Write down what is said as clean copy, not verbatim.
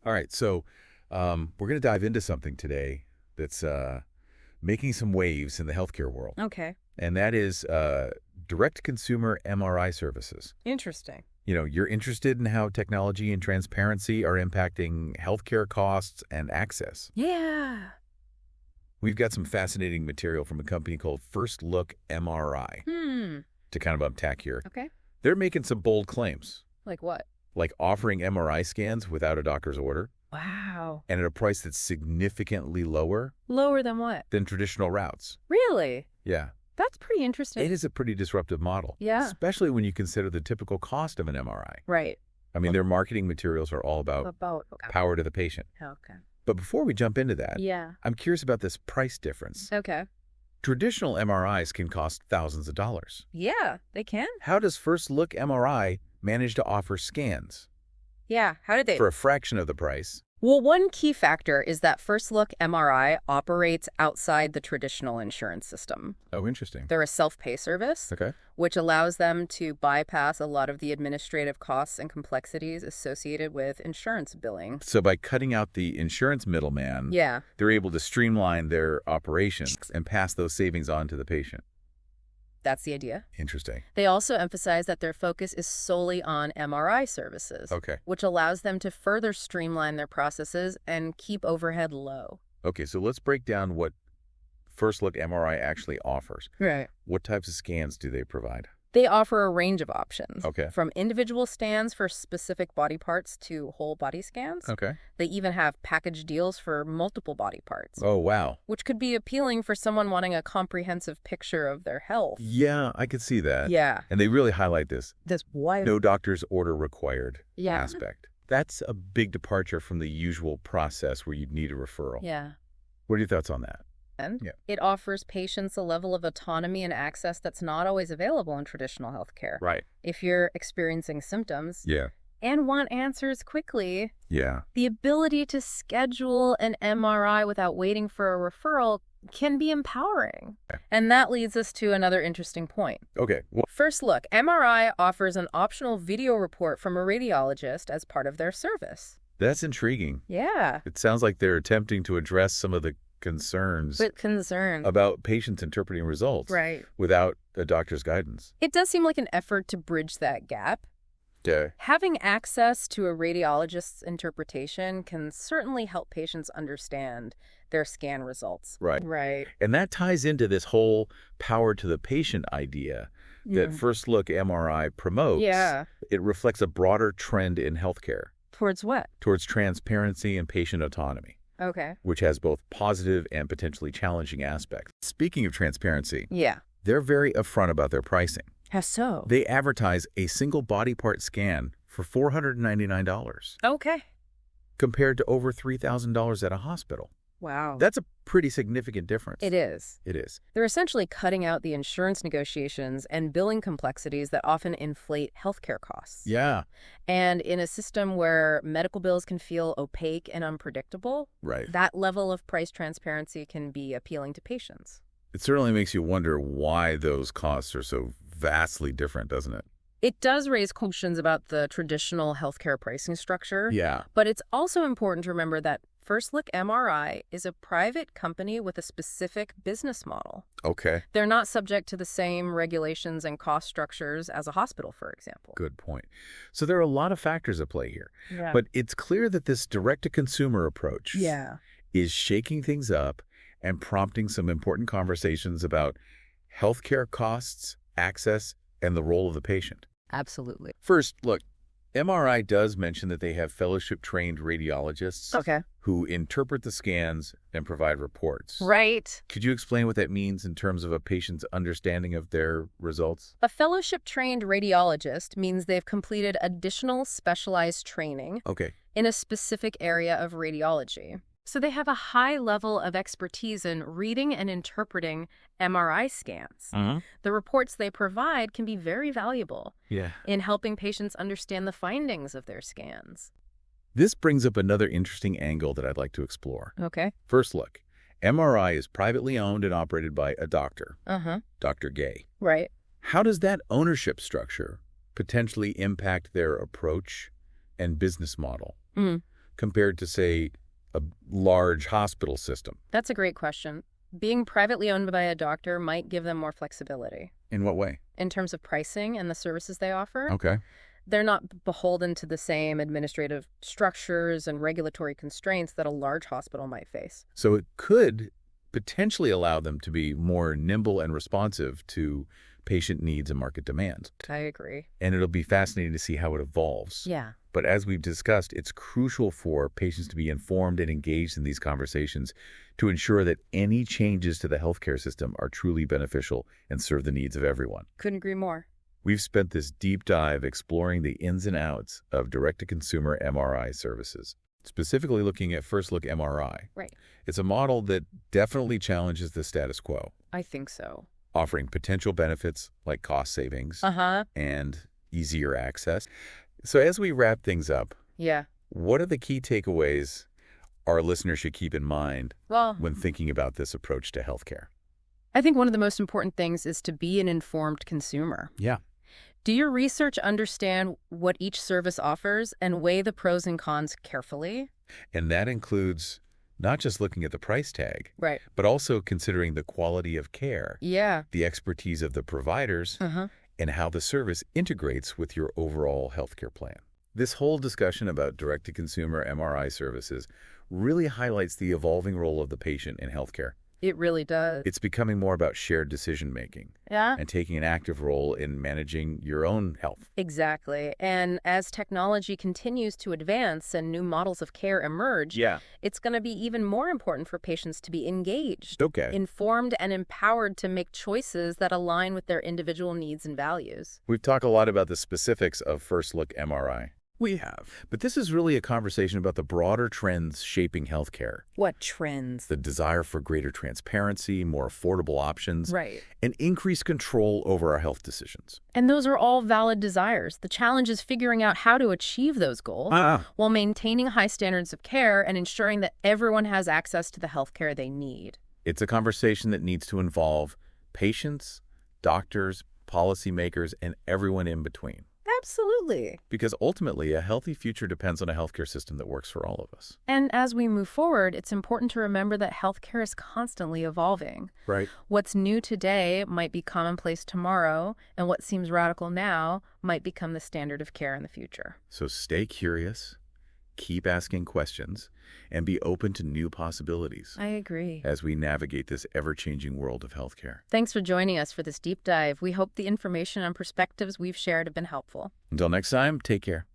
All right, so we're going to dive into something today that's making some waves in the healthcare world, Okay. and that is direct-to-consumer MRI services. Interesting. You're interested in how technology and transparency are impacting healthcare costs and access. Yeah. We've got some fascinating material from a company called First Look MRI to kind of unpack here. Okay. They're making some bold claims, Like what? like offering MRI scans without a doctor's order Wow. and at a price that's significantly lower Lower than what? than traditional routes. Really? Yeah. That's pretty interesting. It is a pretty disruptive model, Yeah. especially when you consider the typical cost of an MRI. Right. I mean, their marketing materials are all about Okay. power to the patient. Okay. But before we jump into that, Yeah. I'm curious about this price difference. Okay. Traditional MRIs can cost thousands of dollars. Yeah, they can. How does First Look MRI manage to offer scans Yeah. How did they? for a fraction of the price? Well, one key factor is that First Look MRI operates outside the traditional insurance system. Oh, interesting. They're a self-pay service, Okay. which allows them to bypass a lot of the administrative costs and complexities associated with insurance billing. So by cutting out the insurance middleman, Yeah. they're able to streamline their operations and pass those savings on to the patient. That's the idea. Interesting. They also emphasize that their focus is solely on MRI services, Okay. which allows them to further streamline their processes and keep overhead low. Okay, so let's break down what First Look MRI actually offers. Right. What types of scans do they provide? They offer a range of options. Okay. From individual scans for specific body parts to whole body scans. Okay. They even have package deals for multiple body parts, Oh, wow. which could be appealing for someone wanting a comprehensive picture of their health. Yeah, I could see that. Yeah. And they really highlight this This wide. no doctor's order required Yeah. aspect. That's a big departure from the usual process where you'd need a referral. Yeah. What are your thoughts on that? And Yeah. it offers patients a level of autonomy and access that's not always available in traditional healthcare. Right. If you're experiencing symptoms Yeah. and want answers quickly, Yeah. the ability to schedule an MRI without waiting for a referral can be empowering. Okay. And that leads us to another interesting point. Okay. Well, First Look, MRI offers an optional video report from a radiologist as part of their service. that's intriguing. Yeah. It sounds like they're attempting to address some of the concerns But concern. about patients interpreting results Right. without a doctor's guidance. It does seem like an effort to bridge that gap. Yeah. Having access to a radiologist's interpretation can certainly help patients understand their scan results. Right. Right. And that ties into this whole power to the patient idea that First Look MRI promotes. Yeah. It reflects a broader trend in healthcare Towards what? towards transparency and patient autonomy, Okay. which has both positive and potentially challenging aspects. Speaking of transparency, Yeah. they're very upfront about their pricing. How so? They advertise a single body part scan for $499 Okay. compared to over $3,000 at a hospital. Wow. That's a pretty significant difference. It is. It is. They're essentially cutting out the insurance negotiations and billing complexities that often inflate healthcare costs. Yeah. And in a system where medical bills can feel opaque and unpredictable, Right. that level of price transparency can be appealing to patients. It certainly makes you wonder why those costs are so vastly different, doesn't it? It does raise questions about the traditional healthcare pricing structure. Yeah. But it's also important to remember that First Look MRI is a private company with a specific business model. Okay. They're not subject to the same regulations and cost structures as a hospital, for example. Good point. So there are a lot of factors at play here. Yeah. But it's clear that this direct-to-consumer approach is shaking things up and prompting some important conversations about healthcare costs, access, and the role of the patient. Absolutely. First, look, MRI does mention that they have fellowship-trained radiologists Okay. who interpret the scans and provide reports. Right. Could you explain what that means in terms of a patient's understanding of their results? A fellowship-trained radiologist means they've completed additional specialized training Okay. in a specific area of radiology. So they have a high level of expertise in reading and interpreting MRI scans. The reports they provide can be very valuable Yeah. in helping patients understand the findings of their scans. This brings up another interesting angle that I'd like to explore. Okay. First, look, MRI is privately owned and operated by a doctor, Dr. Gay. Right. How does that ownership structure potentially impact their approach and business model? compared to, say, a large hospital system? That's a great question. Being privately owned by a doctor might give them more flexibility. In what way? In terms of pricing and the services they offer. Okay. They're not beholden to the same administrative structures and regulatory constraints that a large hospital might face. So it could potentially allow them to be more nimble and responsive to patient needs and market demands. I agree. And it'll be fascinating to see how it evolves. Yeah. But as we've discussed, it's crucial for patients to be informed and engaged in these conversations to ensure that any changes to the healthcare system are truly beneficial and serve the needs of everyone. Couldn't agree more. We've spent this deep dive exploring the ins and outs of direct-to-consumer MRI services, specifically looking at First Look MRI. Right. It's a model that definitely challenges the status quo, I think so. offering potential benefits like cost savings and easier access. So as we wrap things up, what are the key takeaways our listeners should keep in mind when thinking about this approach to healthcare? I think one of the most important things is to be an informed consumer. Yeah. Do your research, understand what each service offers, and weigh the pros and cons carefully? And that includes not just looking at the price tag, Right. but also considering the quality of care, the expertise of the providers, and how the service integrates with your overall healthcare plan. This whole discussion about direct-to-consumer MRI services really highlights the evolving role of the patient in healthcare. It really does. It's becoming more about shared decision-making and taking an active role in managing your own health. Exactly. And as technology continues to advance and new models of care emerge, it's going to be even more important for patients to be engaged, informed, and empowered to make choices that align with their individual needs and values. We've talked a lot about the specifics of First Look MRI. We have. But this is really a conversation about the broader trends shaping healthcare. What trends? The desire for greater transparency, more affordable options, Right. and increased control over our health decisions. And those are all valid desires. The challenge is figuring out how to achieve those goals while maintaining high standards of care and ensuring that everyone has access to the healthcare they need. It's a conversation that needs to involve patients, doctors, policymakers, and everyone in between. Absolutely. Because ultimately, a healthy future depends on a healthcare system that works for all of us. And as we move forward, it's important to remember that healthcare is constantly evolving. Right. What's new today might be commonplace tomorrow, and what seems radical now might become the standard of care in the future. So stay curious, keep asking questions, and be open to new possibilities. I agree. As we navigate this ever-changing world of healthcare. Thanks for joining us for this deep dive. We hope the information and perspectives we've shared have been helpful. Until next time, take care.